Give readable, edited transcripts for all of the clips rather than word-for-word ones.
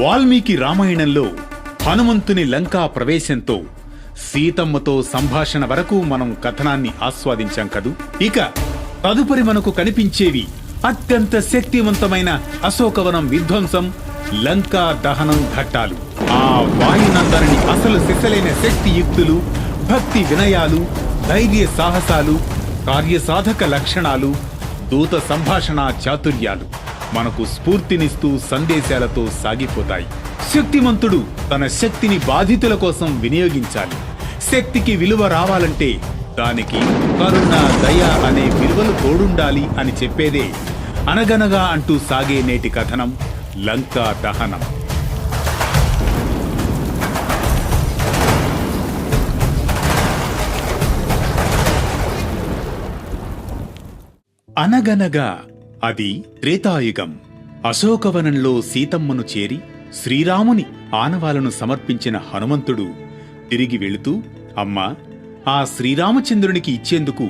వాల్మీకి రామాయణంలో హనుమంతుని లంకా ప్రవేశంతో సీతమ్మతో సంభాషణ వరకు మనం కథనాన్ని ఆస్వాదించాం కదూ. ఇక తదుపరి మనకు కనిపించేవి అత్యంత శక్తివంతమైన అశోకవనం విధ్వంసం, లంకా దహనం ఘట్టాలు. ఆ వాయునందరిని అసలు సిసలైన శక్తియుక్తులు, భక్తి వినయాలు, ధైర్య సాహసాలు, కార్యసాధక లక్షణాలు, దూత సంభాషణ చాతుర్యాలు మనకు స్ఫూర్తినిస్తూ సందేశాలతో సాగిపోతాయి. శక్తిమంతుడు తన శక్తిని బాధితుల కోసం వినియోగించాలి. శక్తికి విలువ రావాలంటే దానికి కరుణ, దయ అనే విలువలు తోడుండాలి అని చెప్పేదే అనగనగా అంటూ సాగే నేటి కథనం లంకా దహనం. అనగనగా అది త్రేతాయుగం. అశోకవనంలో సీతమ్మను చేరి శ్రీరాముని ఆనవాలను సమర్పించిన హనుమంతుడు తిరిగి వెళుతూ, అమ్మా, ఆ శ్రీరామచంద్రునికి ఇచ్చేందుకు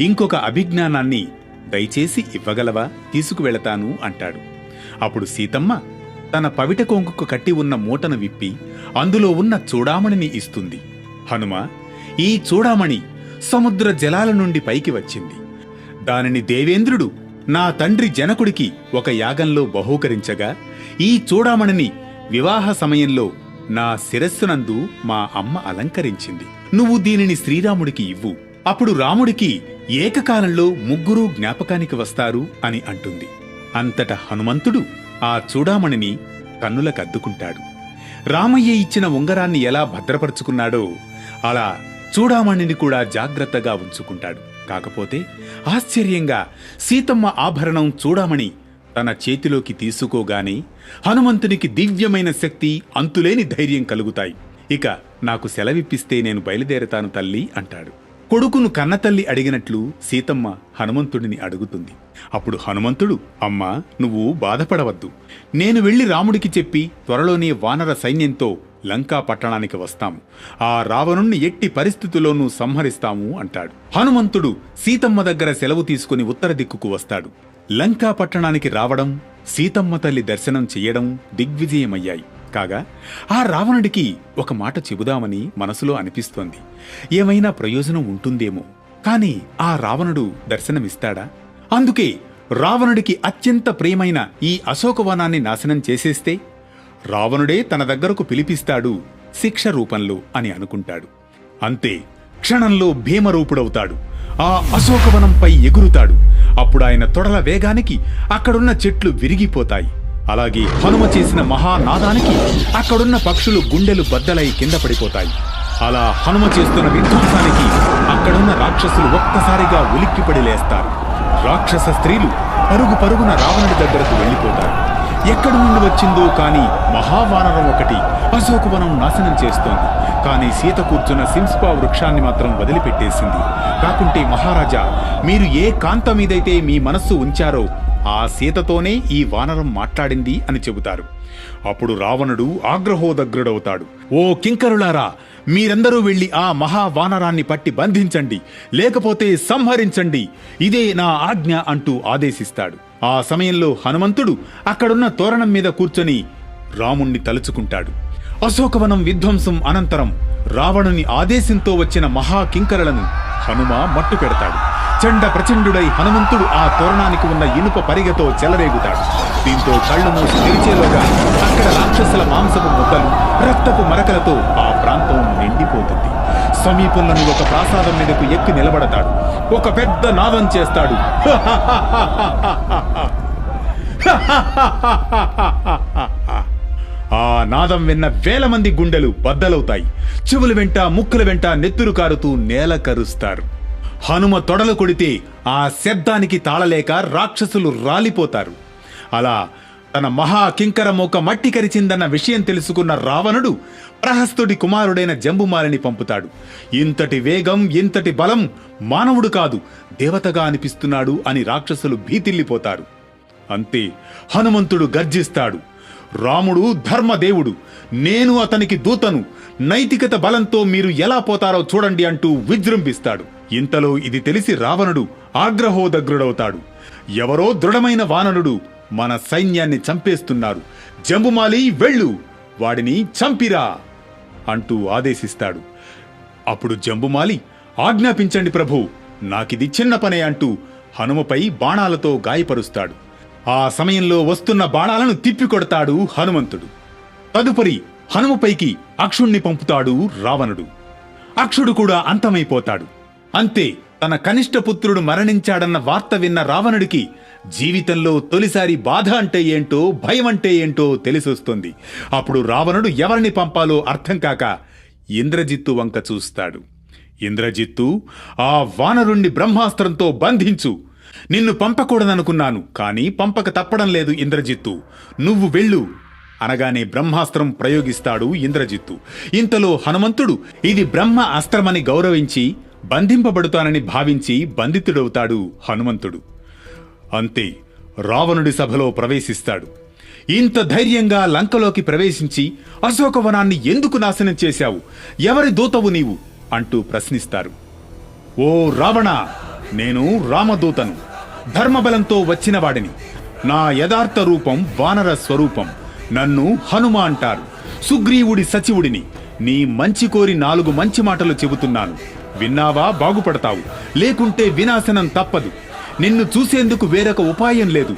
ఇంకొక అభిజ్ఞానాన్ని దయచేసి ఇవ్వగలవా? తీసుకువెళతాను అంటాడు. అప్పుడు సీతమ్మ తన పవిట కొంగుకు కట్టి ఉన్న మూటను విప్పి అందులో ఉన్న చూడామణిని ఇస్తుంది. హనుమ, ఈ చూడామణి సముద్ర జలాల నుండి పైకి వచ్చింది. దానిని దేవేంద్రుడు నా తండ్రి జనకుడికి ఒక యాగంలో బహూకరించగా ఈ చూడామణిని వివాహ సమయంలో నా శిరస్సునందు మా అమ్మ అలంకరించింది. నువ్వు దీనిని శ్రీరాముడికి ఇవ్వు, అప్పుడు రాముడికి ఏకకాలంలో ముగ్గురూ జ్ఞాపకానికి వస్తారు అని అంటుంది. అంతట హనుమంతుడు ఆ చూడామణిని కన్నులకద్దుకుంటాడు. రామయ్య ఇచ్చిన ఉంగరాన్ని ఎలా భద్రపరుచుకున్నాడో అలా చూడామణిని కూడా జాగ్రత్తగా ఉంచుకుంటాడు. కాకపోతే ఆశ్చర్యంగా సీతమ్మ ఆభరణం చూడామణి తన చేతిలోకి తీసుకోగానే హనుమంతునికి దివ్యమైన శక్తి, అంతులేని ధైర్యం కలుగుతాయి. ఇక నాకు సెలవిప్పిస్తే నేను బయలుదేరతాను తల్లి అంటాడు. కొడుకును కన్నతల్లి అడిగినట్లు సీతమ్మ హనుమంతుడిని అడుగుతుంది. అప్పుడు హనుమంతుడు, అమ్మా, నువ్వు బాధపడవద్దు. నేను వెళ్లి రాముడికి చెప్పి త్వరలోనే వానర సైన్యంతో లంకా పట్టణానికి వస్తాము. ఆ రావణుణ్ణి ఎట్టి పరిస్థితుల్లోనూ సంహరిస్తాము అంటాడు. హనుమంతుడు సీతమ్మ దగ్గర సెలవు తీసుకుని ఉత్తర దిక్కుకు వస్తాడు. లంకా పట్టణానికి రావడం, సీతమ్మ తల్లి దర్శనం చెయ్యడం దిగ్విజయమయ్యాయి. కాగా ఆ రావణుడికి ఒక మాట చెబుదామని మనసులో అనిపిస్తోంది. ఏమైనా ప్రయోజనం ఉంటుందేమో. కాని ఆ రావణుడు దర్శనమిస్తాడా? అందుకే రావణుడికి అత్యంత ప్రియమైన ఈ అశోకవనాన్ని నాశనం చేసేస్తే రావణుడే తన దగ్గరకు పిలిపిస్తాడు శిక్ష రూపంలో అని అనుకుంటాడు. అంతే, క్షణంలో భీమరూపుడవుతాడు. ఆ అశోకవనంపై ఎగురుతాడు. అప్పుడు ఆయన తొడల వేగానికి అక్కడున్న చెట్లు విరిగిపోతాయి. అలాగే హనుమ చేసిన మహానాదానికి అక్కడున్న పక్షులు గుండెలు బద్దలై కింద పడిపోతాయి. అలా హనుమ చేస్తున్న విధ్వంసానికి అక్కడున్న రాక్షసులు ఒక్కసారిగా ఉలిక్కిపడి లేస్తారు. రాక్షస స్త్రీలు పరుగు పరుగున రావణుడి దగ్గరకు వెళ్లిపోతారు. ఎక్కడి నుండి వచ్చిందో కాని మహావానరం ఒకటి అశోకవనం నాశనం చేస్తోంది. కాని సీత కూర్చున్న సింస్పా వృక్షాన్ని మాత్రం వదిలిపెట్టేసింది. కాకుంటే మహారాజా, మీరు ఏ కాంత మీదైతే మీ మనస్సు ఉంచారో ఆ సీతతోనే ఈ వానరం మాట్లాడింది అని చెబుతారు. అప్పుడు రావణుడు ఆగ్రహోదగ్రుడవుతాడు. ఓ కింకరులారా, మీరందరూ వెళ్లి ఆ మహావానరాన్ని పట్టి బంధించండి, లేకపోతే సంహరించండి, ఇదే నా ఆజ్ఞ అంటూ ఆదేశిస్తాడు. ఆ సమయంలో హనుమంతుడు అక్కడున్న తోరణం మీద కూర్చొని రాముణ్ణి తలుచుకుంటాడు. అశోకవనం విధ్వంసం అనంతరం రావణుని ఆదేశంతో వచ్చిన మహాకింకరులను హనుమ మట్టు పెడతాడు. చండ ప్రచండుడై హనుమంతుడు ఆ తోరణానికి ఉన్న ఇనుప పరిగతో చెలరేగుతాడు. దీంతో కళ్ళు మూసి తెరిచేలోగా అక్కడ రాక్షసుల మాంసపు ముద్దలు, రక్తపు మరకలతో ఆ ప్రాంతం నిండిపోతుంది. సమీపంలోని ఒక ప్రాసాదం మీదకు ఎక్కి నిలబడతాడు. ఒక పెద్ద నాదం చేస్తాడు. ఆ నాదం విన్న వేల మంది గుండెలు బద్దలవుతాయి. చెవుల వెంట, ముక్కుల వెంట నెత్తురు కారుతూ నేల కరుస్తారు. హనుమ తొడలు కొడితే ఆ శబ్దానికి తాళలేక రాక్షసులు రాలిపోతారు. అలా తన మహాకింకర మోక మట్టి కరిచిందన్న విషయం తెలుసుకున్న రావణుడు ప్రహస్తుడి కుమారుడైన జంబుమాలిని పంపుతాడు. ఇంతటి వేగం, ఇంతటి బలం మానవుడు కాదు, దేవతగా అనిపిస్తున్నాడు అని రాక్షసులు భీతిల్లిపోతారు. అంతే, హనుమంతుడు గర్జిస్తాడు. రాముడు ధర్మదేవుడు, నేను అతనికి దూతను, నైతికత బలంతో మీరు ఎలా పోతారో చూడండి అంటూ విజృంభిస్తాడు. ఇంతలో ఇది తెలిసి రావణుడు ఆగ్రహోదగ్రుడవుతాడు. ఎవరో దృఢమైన వానరుడు మన సైన్యాన్ని చంపేస్తున్నారు. జంబుమాలి వెళ్ళు, వాడిని చంపిరా అంటూ ఆదేశిస్తాడు. అప్పుడు జంబుమాలి, ఆజ్ఞాపించండి ప్రభు, నాకిది చిన్న పనే అంటూ హనుమపై బాణాలతో గాయపరుస్తాడు. ఆ సమయంలో వస్తున్న బాణాలను తిప్పికొడతాడు హనుమంతుడు. తదుపరి హనుమపైకి అక్షుణ్ణి పంపుతాడు రావణుడు. అక్షుడు కూడా అంతమైపోతాడు. అంతే, తన కనిష్ట పుత్రుడు మరణించాడన్న వార్త విన్న రావణుడికి జీవితంలో తొలిసారి బాధ అంటే ఏంటో, భయం అంటే ఏంటో తెలిసొస్తుంది. అప్పుడు రావణుడు ఎవరిని పంపాలో అర్థం కాక ఇంద్రజిత్తు వంక చూస్తాడు. ఇంద్రజిత్తు, ఆ వానరుణ్ణి బ్రహ్మాస్త్రంతో బంధించు. నిన్ను పంపకూడదనుకున్నాను, కానీ పంపక తప్పడం లేదు ఇంద్రజిత్తు, నువ్వు వెళ్ళు అనగానే బ్రహ్మాస్త్రం ప్రయోగిస్తాడు ఇంద్రజిత్తు. ఇంతలో హనుమంతుడు ఇది బ్రహ్మ అస్త్రమని గౌరవించి బంధింపబడుతానని భావించి బంధితుడవుతాడు హనుమంతుడు. అంతే, రావణుడి సభలో ప్రవేశిస్తాడు. ఇంత ధైర్యంగా లంకలోకి ప్రవేశించి అశోకవనాన్ని ఎందుకు నాశనం చేశావు? ఎవరి దూతవు నీవు అంటూ ప్రశ్నిస్తారు. ఓ రావణ, నేను రామదూతను, ధర్మబలంతో వచ్చిన వాడిని. నా యథార్థ రూపం వానర స్వరూపం. నన్ను హనుమ అంటారు. సుగ్రీవుడి సచివుడిని. నీ మంచి కోరి 4 మంచి మాటలు చెబుతున్నాను. విన్నావా బాగుపడతావు, లేకుంటే వినాశనం తప్పదు. నిన్ను చూసేందుకు వేరొక ఉపాయం లేదు.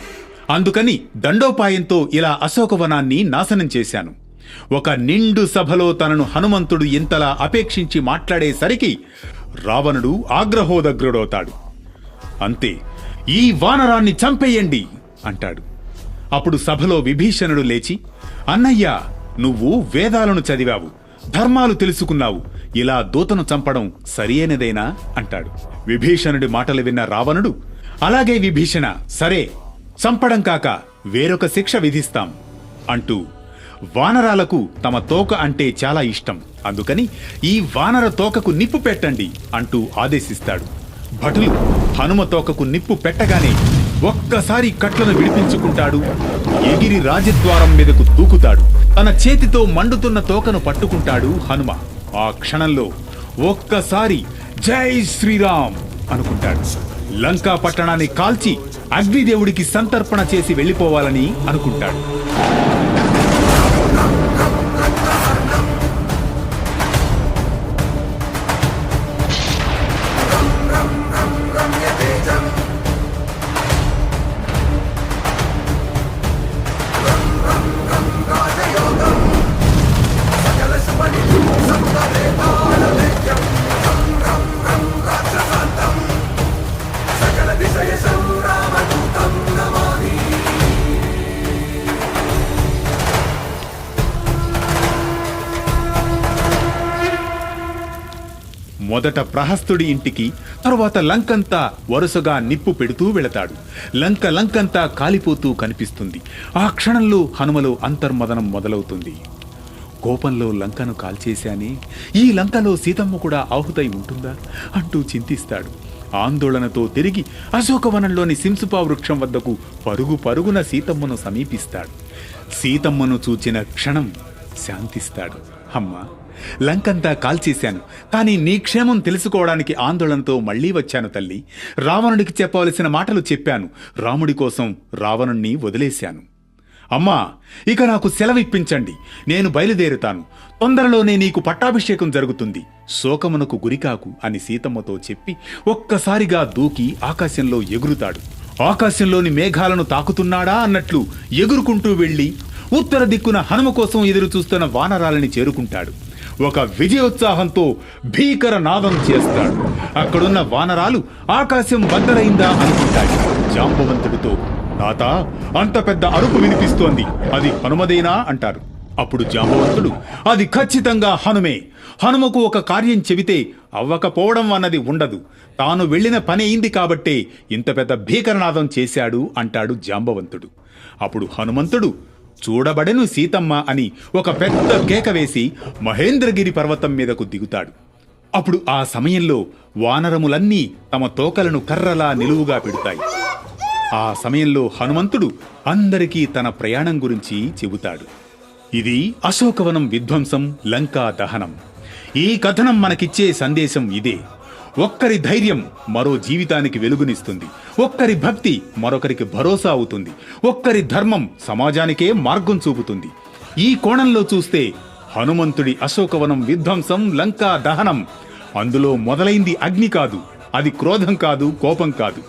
అందుకని దండోపాయంతో ఇలా అశోకవనాన్ని నాశనం చేశాను. ఒక నిండు సభలో తనను హనుమంతుడు ఇంతలా అపేక్షించి మాట్లాడేసరికి రావణుడు ఆగ్రహోదగ్రుడవుతాడు. అంతే, ఈ వానరాన్ని చంపేయండి అంటాడు. అప్పుడు సభలో విభీషణుడు లేచి, అన్నయ్య, నువ్వు వేదాలను చదివావు, ధర్మాలు తెలుసుకున్నావు, ఇలా దూతను చంపడం సరియైనదేనా అంటాడు. విభీషణుడి మాటలు విన్న రావణుడు, అలాగే విభీషణ, సరే, చంపడం కాక వేరొక శిక్ష విధిస్తాం అంటూ వానరాలకు తమ తోక అంటే చాలా ఇష్టం, అందుకని ఈ వానర తోకకు నిప్పు పెట్టండి అంటూ ఆదేశిస్తాడు. భటులు హనుమ తోకకు నిప్పు పెట్టగానే ఒక్కసారి కట్లను విడిపించుకుంటాడు. ఎగిరి రాజద్వారం మీదకు దూకుతాడు. తన చేతితో మండుతున్న తోకను పట్టుకుంటాడు హనుమ. ఆ క్షణంలో ఒక్కసారి జై శ్రీరామ్ అనుకుంటాడు. లంకా పట్టణాన్ని కాల్చి అగ్నిదేవుడికి సంతర్పణ చేసి వెళ్ళిపోవాలని అనుకుంటాడు. మొదట ప్రహస్తుడి ఇంటికి, తరువాత లంకంతా వరుసగా నిప్పు పెడుతూ వెళతాడు. లంకంతా కాలిపోతూ కనిపిస్తుంది. ఆ క్షణంలో హనుమలో అంతర్మదనం మొదలవుతుంది. కోపంలో లంకను కాల్చేశానే, ఈ లంకలో సీతమ్మ కూడా ఆహుతై ఉంటుందా అంటూ చింతిస్తాడు. ఆందోళనతో తిరిగి అశోకవనంలోని సింసుపా వృక్షం వద్దకు పరుగున సీతమ్మను సమీపిస్తాడు. సీతమ్మను చూచిన క్షణం శాంతిస్తాడు. అమ్మా, లంకంతా కాల్చేశాను, కానీ నీ క్షేమం తెలుసుకోవడానికి ఆందోళనతో మళ్లీ వచ్చాను తల్లి. రావణుడికి చెప్పవలసిన మాటలు చెప్పాను. రాముడి కోసం రావణుణ్ణి వదిలేశాను. అమ్మా, ఇక నాకు సెలవిప్పించండి, నేను బయలుదేరుతాను. తొందరలోనే నీకు పట్టాభిషేకం జరుగుతుంది. శోకమునకు గురికాకు అని సీతమ్మతో చెప్పి ఒక్కసారిగా దూకి ఆకాశంలో ఎగురుతాడు. ఆకాశంలోని మేఘాలను తాకుతున్నాడా అన్నట్లు ఎగురుకుంటూ వెళ్లి ఉత్తర దిక్కున హనుమ కోసం ఎదురు చూస్తున్న వానరాలని చేరుకుంటాడు. ఒక విజయోత్సాహంతో భీకర నాదం చేస్తాడు. అక్కడున్న వానరాలు ఆకాశం బద్దలైందా అనుకుంటాడు. జాంబవంతుడితో, తాత, అంత పెద్ద అరుపు వినిపిస్తోంది, అది హనుమదేనా అంటారు. అప్పుడు జాంబవంతుడు, అది ఖచ్చితంగా హనుమే. హనుమకు ఒక కార్యం చెబితే అవ్వకపోవడం అన్నది ఉండదు. తాను వెళ్లిన పని అయింది కాబట్టే ఇంత పెద్ద భీకరనాదం చేశాడు అంటాడు జాంబవంతుడు. అప్పుడు హనుమంతుడు, చూడబడెను సీతమ్మ అని ఒక పెద్ద కేక వేసి మహేంద్రగిరి పర్వతం మీదకు దిగుతాడు. అప్పుడు ఆ సమయంలో వానరములన్నీ తమ తోకలను కర్రలా నిలువుగా పెడతాయి. ఆ సమయంలో హనుమంతుడు అందరికీ తన ప్రయాణం గురించి చెబుతాడు. ఇది అశోకవనం విధ్వంసం, లంకా దహనం. ఈ కథనం మనకిచ్చే సందేశం ఇదే: ఒక్కరి ధైర్యం మరో జీవితానికి వెలుగునిస్తుంది. ఒక్కరి భక్తి మరొకరికి భరోసా అవుతుంది. ఒక్కరి ధర్మం సమాజానికే మార్గం చూపుతుంది. ఈ కోణంలో చూస్తే హనుమంతుడి అశోకవనం విధ్వంసం, లంకా దహనం, అందులో మొదలైంది అగ్ని కాదు, అది క్రోధం కాదు, కోపం కాదు.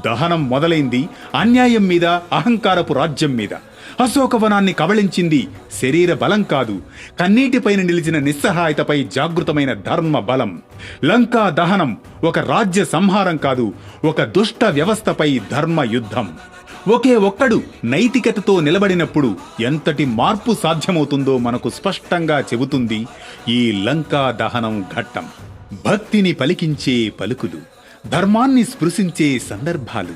దహనం మొదలైంది అన్యాయం మీద, అహంకారపు రాజ్యం మీద. అశోకవనాన్ని కబళించింది శరీర బలం కాదు, కన్నీటిపైన నిలిచిన నిస్సహాయతపై జాగృతమైన ధర్మ బలం. లంకా దహనం ఒక రాజ్య సంహారం కాదు, ఒక దుష్ట వ్యవస్థపై ధర్మ యుద్ధం. ఒకే ఒక్కడు నైతికతతో నిలబడినప్పుడు ఎంతటి మార్పు సాధ్యమవుతుందో మనకు స్పష్టంగా చెబుతుంది ఈ లంకా దహనం ఘట్టం. భక్తిని పలికించే పలుకులు, ధర్మాన్ని స్పృశించే సందర్భాలు,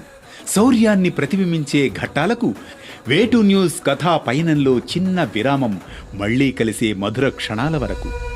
శౌర్యాన్ని ప్రతిబింబించే ఘట్టాలకు వేటు న్యూస్ కథా పయనంలో చిన్న విరామం. మళ్లీ కలిసే మధుర క్షణాల వరకు.